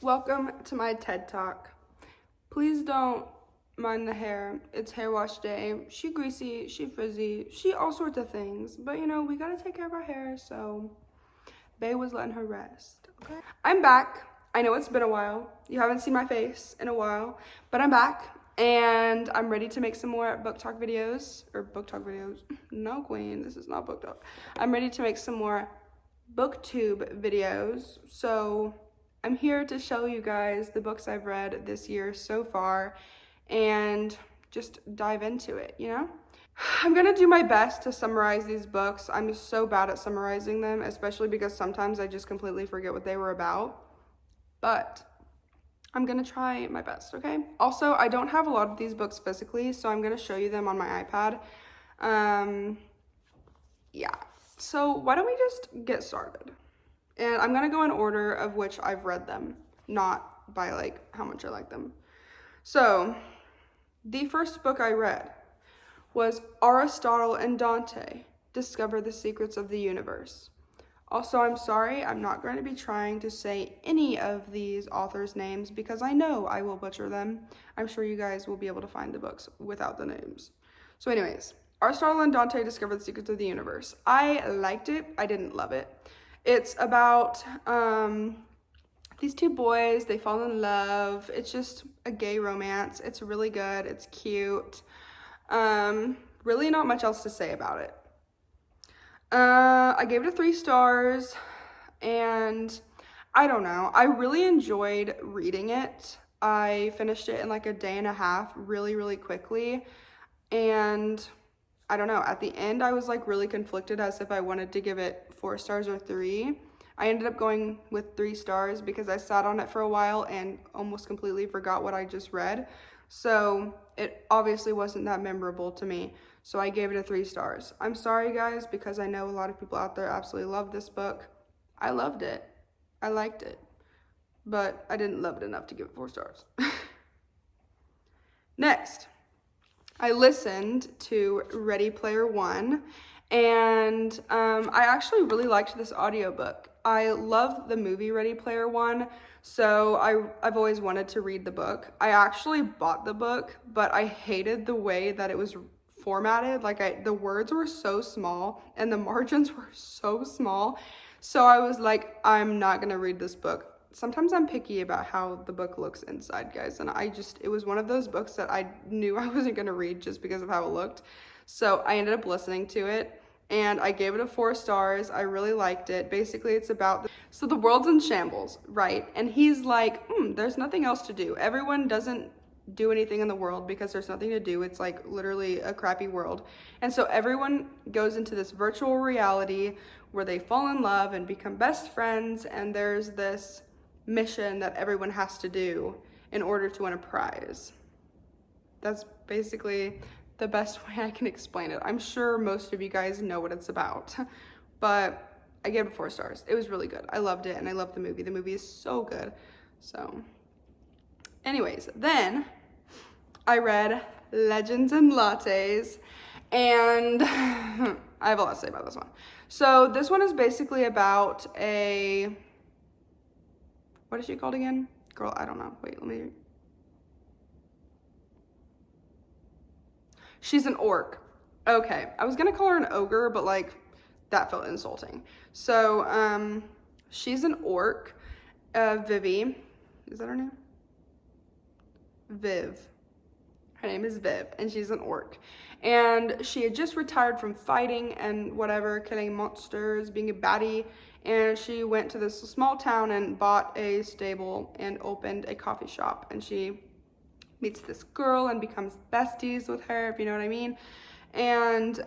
Welcome to my TED Talk. Please don't mind the hair. It's hair wash day. She greasy, she frizzy, she all sorts of things. But we gotta take care of our hair, so Bae was letting her rest, okay? I'm back. I know it's been a while. You haven't seen my face in a while, but I'm back and I'm ready to make some more book talk videos. No, queen, this is not book talk. I'm ready to make some more booktube videos. So I'm here to show you guys the books I've read this year so far and just dive into it, I'm gonna do my best to summarize these books. I'm so bad at summarizing them, especially because sometimes I just completely forget what they were about. But I'm gonna try my best, okay? Also, I don't have a lot of these books physically, so I'm gonna show you them on my iPad. Yeah, so why don't we just get started? And I'm gonna go in order of which I've read them, not by how much I like them. So, the first book I read was Aristotle and Dante, Discover the Secrets of the Universe. Also, I'm sorry, I'm not going to be trying to say any of these authors' names because I know I will butcher them. I'm sure you guys will be able to find the books without the names. So anyways, Aristotle and Dante Discover the Secrets of the Universe. I liked it. I didn't love it. It's about these two boys. They fall in love. It's just a gay romance. It's really good. It's cute. Really not much else to say about it. I gave it a 3 stars, and I don't know. I really enjoyed reading it. I finished it in like a day and a half really, really quickly. And I don't know, at the end I was like really conflicted as if I wanted to give it 4 stars or 3. I ended up going with 3 stars because I sat on it for a while and almost completely forgot what I just read. So it obviously wasn't that memorable to me. So I gave it a 3 stars. I'm sorry guys, because I know a lot of people out there absolutely love this book. I loved it. I liked it. But I didn't love it enough to give it 4 stars. Next, I listened to Ready Player One, and I actually really liked this audiobook. I love the movie Ready Player One, so I've always wanted to read the book. I actually bought the book, but I hated the way that it was formatted. The words were so small and the margins were so small. So I was like, I'm not gonna read this book. Sometimes I'm picky about how the book looks inside, guys, and it was one of those books that I knew I wasn't gonna read just because of how it looked. So I ended up listening to it, and I gave it a 4 stars. I really liked it. Basically, it's about, so the world's in shambles, right? And he's like, there's nothing else to do. Everyone doesn't do anything in the world because there's nothing to do. It's like literally a crappy world. And so everyone goes into this virtual reality where they fall in love and become best friends, and there's this mission that everyone has to do in order to win a prize. That's basically the best way I can explain it. I'm sure most of you guys know what it's about, but I gave it 4 stars. It was really good. I loved it, and I loved the movie. The movie is so good. So anyways, then I read Legends and Lattes, and I have a lot to say about this one. So this one is basically about what is she called again? Girl, I don't know. Wait, she's an orc. Okay, I was gonna call her an ogre, but that felt insulting. So, she's an orc. Vivi, is that her name? Viv. Her name is Viv, and she's an orc. And she had just retired from fighting and whatever, killing monsters, being a baddie, and she went to this small town and bought a stable and opened a coffee shop. And she meets this girl and becomes besties with her, if you know what I mean. And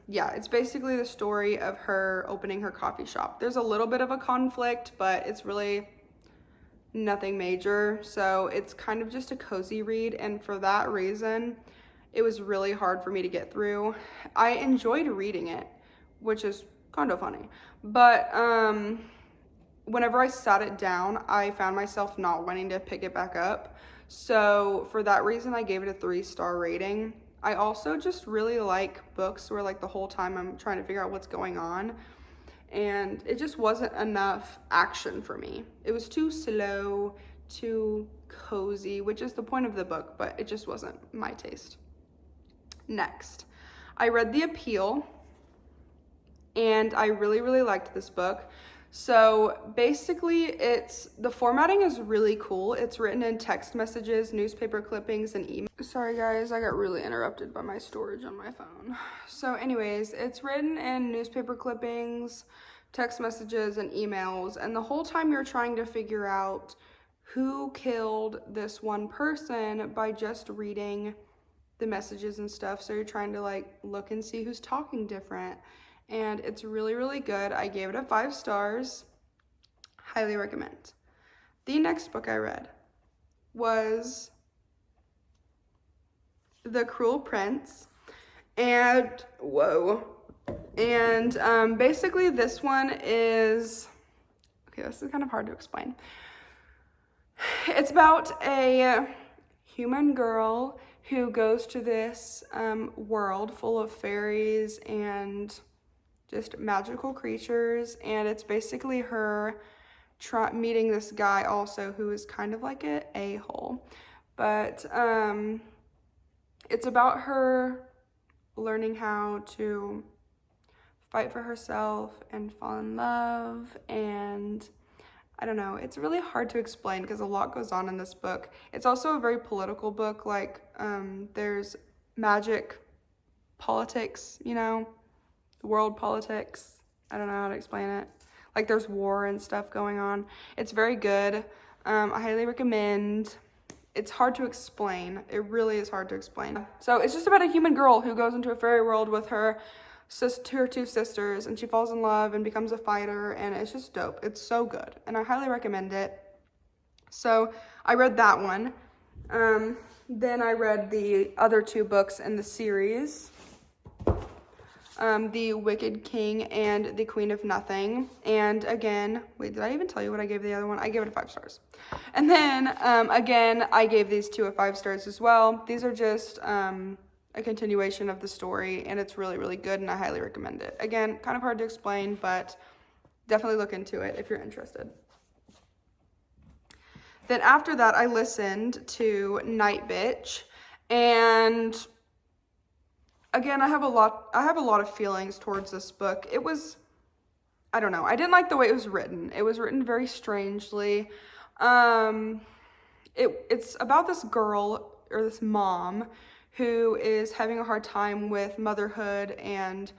yeah, it's basically the story of her opening her coffee shop. There's a little bit of a conflict, but it's really nothing major, so it's kind of just a cozy read, and for that reason it was really hard for me to get through. I enjoyed reading it, which is kind of funny, but whenever I sat it down, I found myself not wanting to pick it back up. So for that reason, I gave it a 3-star rating. I also just really like books where the whole time I'm trying to figure out what's going on. and it just wasn't enough action for me. It was too slow, too cozy, which is the point of the book, but it just wasn't my taste. Next, I read The Appeal, and I really, really liked this book. So basically, the formatting is really cool. It's written in text messages, newspaper clippings, and email. Sorry guys, I got really interrupted by my storage on my phone. So anyways, it's written in newspaper clippings, text messages, and emails. And the whole time you're trying to figure out who killed this one person by just reading the messages and stuff. So you're trying to like look and see who's talking different. And it's really, really good. I gave it a 5 stars. Highly recommend. The next book I read was The Cruel Prince. And, basically this one is, okay, this is kind of hard to explain. It's about a human girl who goes to this world full of fairies and just magical creatures, and it's basically her meeting this guy also who is kind of like an a-hole, but it's about her learning how to fight for herself and fall in love, and I don't know, it's really hard to explain because a lot goes on in this book. It's also a very political book, like there's magic, politics, you know, world politics. I don't know how to explain it. Like there's war and stuff going on. It's very good. I highly recommend. It's hard to explain. It really is hard to explain. So it's just about a human girl who goes into a fairy world with her 2 sisters, and she falls in love and becomes a fighter, and it's just dope. It's so good, and I highly recommend it. So I read that one. Then I read the other 2 books in the series. The Wicked King and The Queen of Nothing. And again, wait, did I even tell you what I gave the other one? I gave it a 5 stars. And then, again, I gave these 2 a 5 stars as well. These are just a continuation of the story, and it's really, really good, and I highly recommend it. Again, kind of hard to explain, but definitely look into it if you're interested. Then after that, I listened to Night Bitch, and again, I have a lot of feelings towards this book. It was, I don't know, I didn't like the way it was written. It was written very strangely. It's about this girl, or this mom, who is having a hard time with motherhood and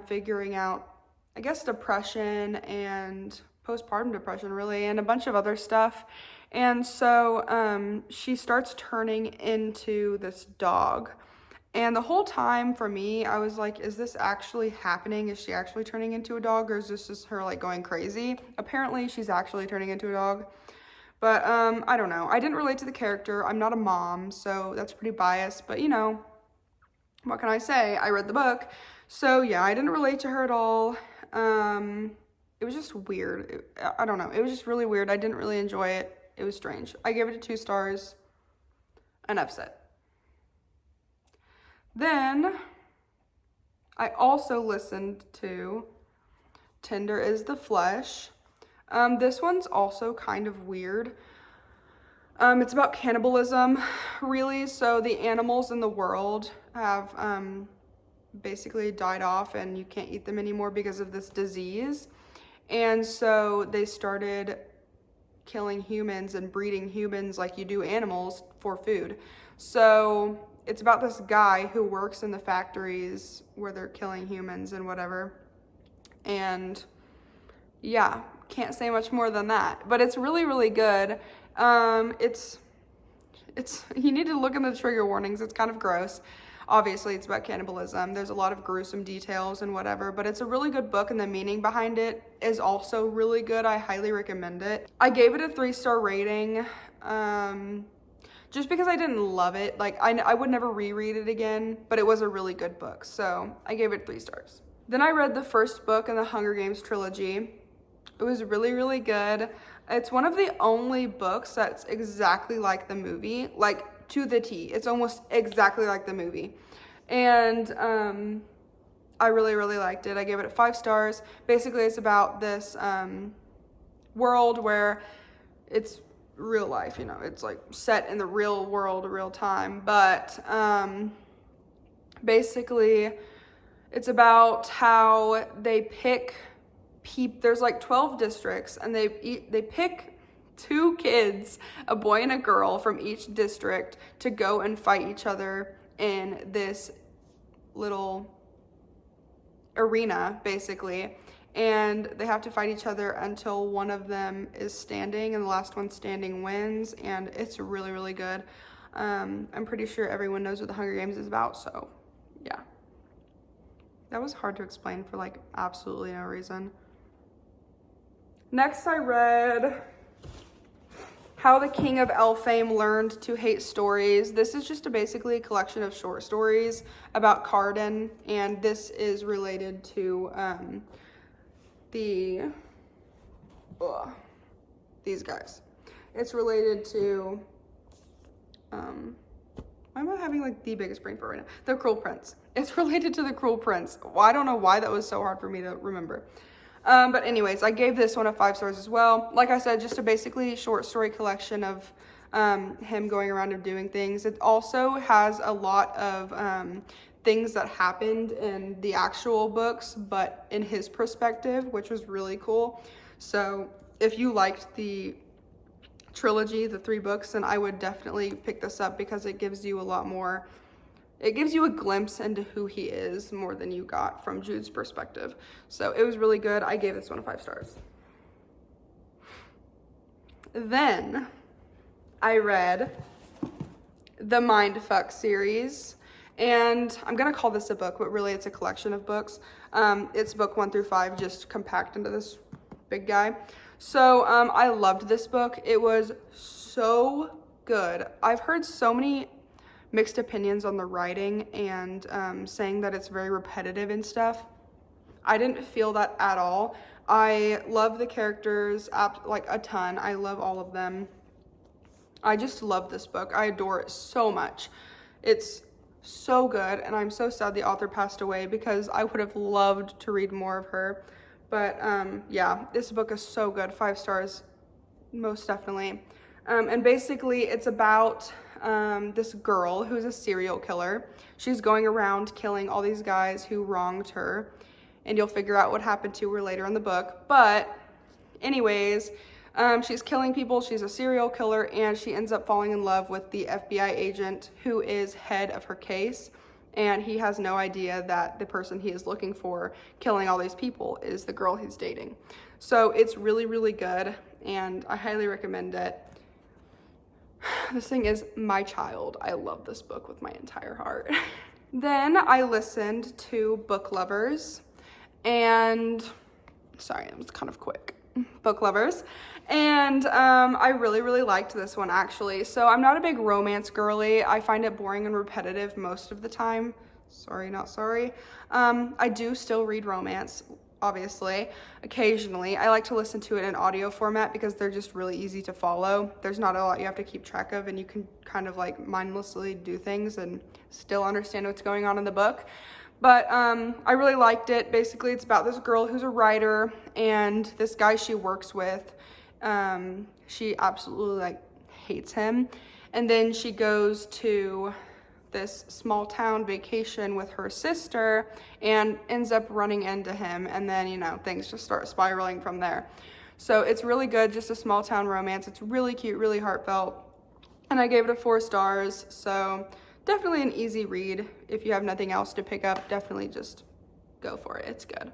figuring out, I guess, depression and postpartum depression, really, and a bunch of other stuff. And so she starts turning into this dog. And the whole time for me, I was like, is this actually happening? Is she actually turning into a dog, or is this just her like going crazy? Apparently she's actually turning into a dog. But I don't know. I didn't relate to the character. I'm not a mom, so that's pretty biased. But you know, what can I say? I read the book. So yeah, I didn't relate to her at all. It was just weird. I don't know. It was just really weird. I didn't really enjoy it. It was strange. I gave it a 2 stars. Enough said. Then I also listened to Tender is the Flesh. This one's also kind of weird. It's about cannibalism, really. So the animals in the world have basically died off, and you can't eat them anymore because of this disease. And so they started killing humans and breeding humans like you do animals for food. So it's about this guy who works in the factories where they're killing humans and whatever. And yeah, can't say much more than that, but it's really, really good. It's you need to look in the trigger warnings. It's kind of gross. Obviously, it's about cannibalism. There's a lot of gruesome details and whatever, but it's a really good book, and the meaning behind it is also really good. I highly recommend it. I gave it a 3-star rating, just because I didn't love it. Like, I would never reread it again, but it was a really good book, so I gave it 3 stars. Then I read the first book in the Hunger Games trilogy. It was really, really good. It's one of the only books that's exactly like the movie, like to the T. It's almost exactly like the movie. And I really, really liked it. I gave it 5 stars. Basically, it's about this world where it's real life, you know, it's like set in the real world, real time. But basically, it's about how they pick there's like 12 districts, and they pick 2 kids, a boy and a girl from each district, to go and fight each other in this little arena, basically. And they have to fight each other until one of them is standing, and the last one standing wins. And it's really, really good. I'm pretty sure everyone knows what the Hunger Games is about, so yeah. That was hard to explain for like absolutely no reason. Next, I read How the King of Elfame Learned to Hate Stories. This is just basically a collection of short stories about Cardan, and this is related to these guys. It's related to why am I having like the biggest brain fart right now? The Cruel Prince. It's related to the Cruel Prince. Well, I don't know why that was so hard for me to remember. But anyways, I gave this one 5 stars as well. Like I said, just a basically short story collection of him going around and doing things. It also has a lot of things that happened in the actual books, but in his perspective, which was really cool. So if you liked the trilogy, the 3 books, then I would definitely pick this up, because it gives you a lot more. It gives you a glimpse into who he is more than you got from Jude's perspective. So it was really good. I gave this one 5 stars. Then I read the Mindfuck series, and I'm gonna call this a book, but really it's a collection of books. It's book 1 through 5, just compact into this big guy. So I loved this book. It was so good. I've heard so many mixed opinions on the writing, and saying that it's very repetitive and stuff. I didn't feel that at all. I love the characters like a ton. I love all of them. I just love this book. I adore it so much. It's so good, and I'm so sad the author passed away, because I would have loved to read more of her. But yeah, this book is so good. 5 stars, most definitely. And basically it's about this girl who's a serial killer. She's going around killing all these guys who wronged her, and you'll figure out what happened to her later in the book. But anyways, she's killing people. She's a serial killer, and she ends up falling in love with the FBI agent who is head of her case. And he has no idea that the person he is looking for killing all these people is the girl he's dating. So it's really, really good, and I highly recommend it. This thing is my child. I love this book with my entire heart. Then I listened to Book Lovers, and sorry, it was kind of quick. Book Lovers. And I really, really liked this one, actually. So I'm not a big romance girly. I find it boring and repetitive most of the time. Sorry, not sorry. I do still read romance, obviously, occasionally. I like to listen to it in audio format, because they're just really easy to follow. There's not a lot you have to keep track of, and you can kind of like mindlessly do things and still understand what's going on in the book. But I really liked it. Basically, it's about this girl who's a writer, and this guy she works with, she absolutely like hates him. And then she goes to this small town vacation with her sister and ends up running into him, and then, you know, things just start spiraling from there. So it's really good, just a small town romance. It's really cute, really heartfelt, and I gave it 4 stars. So definitely an easy read. If you have nothing else to pick up, definitely just go for it. It's good.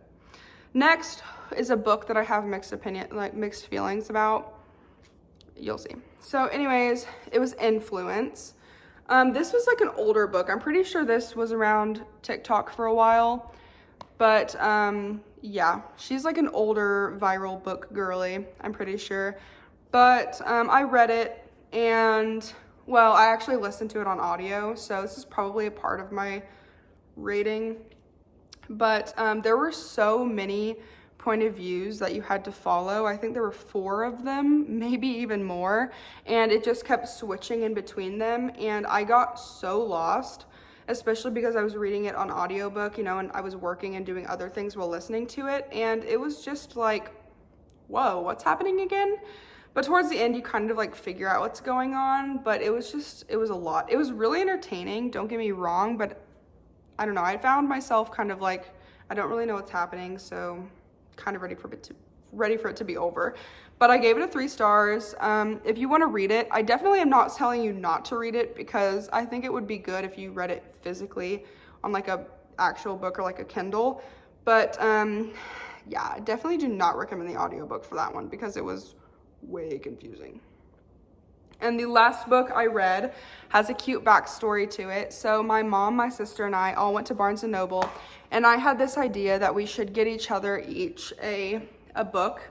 Next is a book that I have mixed feelings about. You'll see. So anyways, it was Influence. This was like an older book. I'm pretty sure this was around TikTok for a while, but yeah, she's like an older viral book girly, I'm pretty sure. But I read it, and well, I actually listened to it on audio, so this is probably a part of my rating. But there were so many point of views that you had to follow. I think there were 4 of them, maybe even more, and it just kept switching in between them, and I got so lost. especially because I was reading it on audiobook, you know, and I was working and doing other things while listening to it. And it was just like, whoa, what's happening again? But towards the end, you kind of like figure out what's going on, but it was a lot. It was really entertaining, don't get me wrong, but I don't know. I found myself kind of like, I don't really know what's happening, so kind of ready for it to be over. But I gave it a 3 stars. If you want to read it, I definitely am not telling you not to read it, because I think it would be good if you read it physically on like a actual book or like a Kindle. But yeah, I definitely do not recommend the audiobook for that one, because it was way confusing. And the last book I read has a cute backstory to it. So my mom, my sister, and I all went to Barnes & Noble, and I had this idea that we should get each other each a book,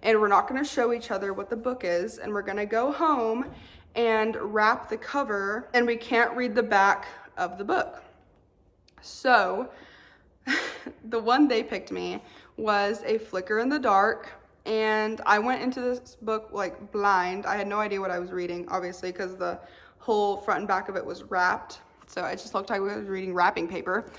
and we're not going to show each other what the book is, and we're going to go home and wrap the cover, and we can't read the back of the book. So the one they picked me was A Flicker in the Dark. And I went into this book like blind. I had no idea what I was reading, obviously, because the whole front and back of it was wrapped. So it just looked like I was reading wrapping paper.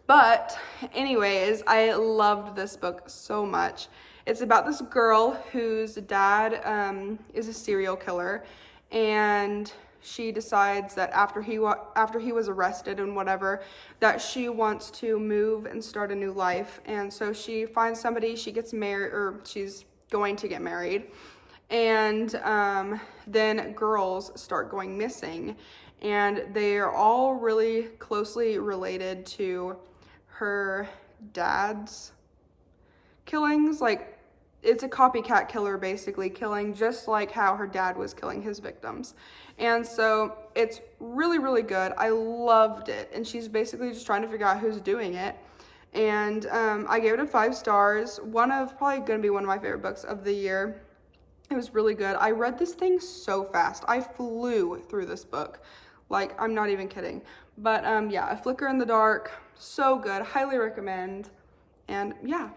But anyways, I loved this book so much. It's about this girl whose dad is a serial killer, and she decides that after he was arrested and whatever, that she wants to move and start a new life. And so she finds somebody, she gets married, or she's going to get married, and then girls start going missing, and they are all really closely related to her dad's killings. Like, it's a copycat killer, basically killing just like how her dad was killing his victims. And so it's really, really good. I loved it. And she's basically just trying to figure out who's doing it. And I gave it a 5 stars. Probably going to be one of my favorite books of the year. It was really good. I read this thing so fast. I flew through this book. Like, I'm not even kidding. But yeah, A Flicker in the Dark, so good. Highly recommend. And yeah,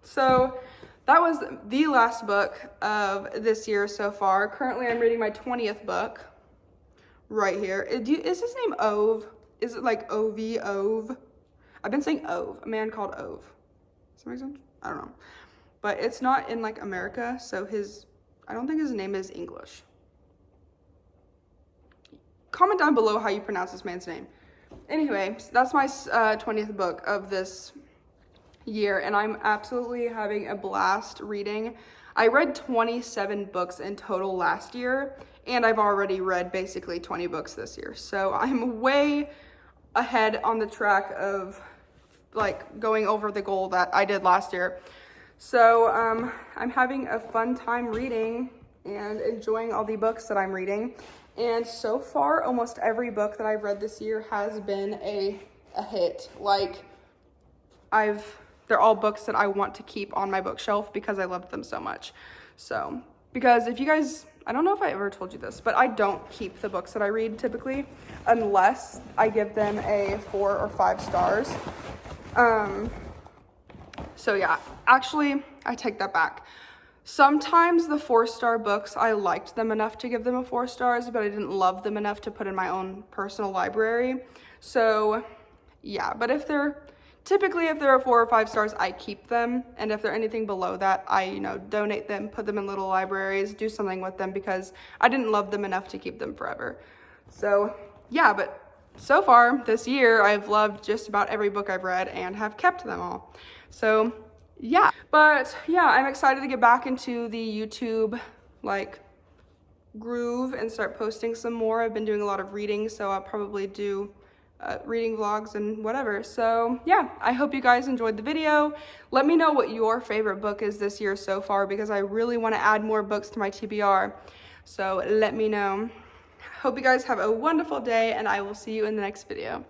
so that was the last book of this year so far. Currently, I'm reading my 20th book right here. Is his name Ove? Is it like O-V, Ove? I've been saying Ove, a man called Ove. Does that make sense? I don't know. But it's not in like America, so I don't think his name is English. Comment down below how you pronounce this man's name. Anyway, so that's my 20th book of this year, and I'm absolutely having a blast reading. I read 27 books in total last year, and I've already read basically 20 books this year. So I'm way ahead on the track of like going over the goal that I did last year. So I'm having a fun time reading and enjoying all the books that I'm reading. And so far, almost every book that I've read this year has been a hit. Like, they're all books that I want to keep on my bookshelf because I loved them so much. So, because if you guys, I don't know if I ever told you this, but I don't keep the books that I read typically unless I give them a 4 or 5 stars. So yeah, actually, I take that back. Sometimes the 4-star books, I liked them enough to give them a 4 stars, but I didn't love them enough to put in my own personal library. So yeah, but typically if they're 4 or 5 stars, I keep them. And if they're anything below that, I, donate them, put them in little libraries, do something with them because I didn't love them enough to keep them forever. So yeah, but so far this year, I've loved just about every book I've read and have kept them all. So yeah, but yeah, I'm excited to get back into the YouTube groove and start posting some more. I've been doing a lot of reading, so I'll probably do reading vlogs and whatever. So yeah, I hope you guys enjoyed the video. Let me know what your favorite book is this year so far, because I really want to add more books to my TBR. So let me know. Hope you guys have a wonderful day, and I will see you in the next video.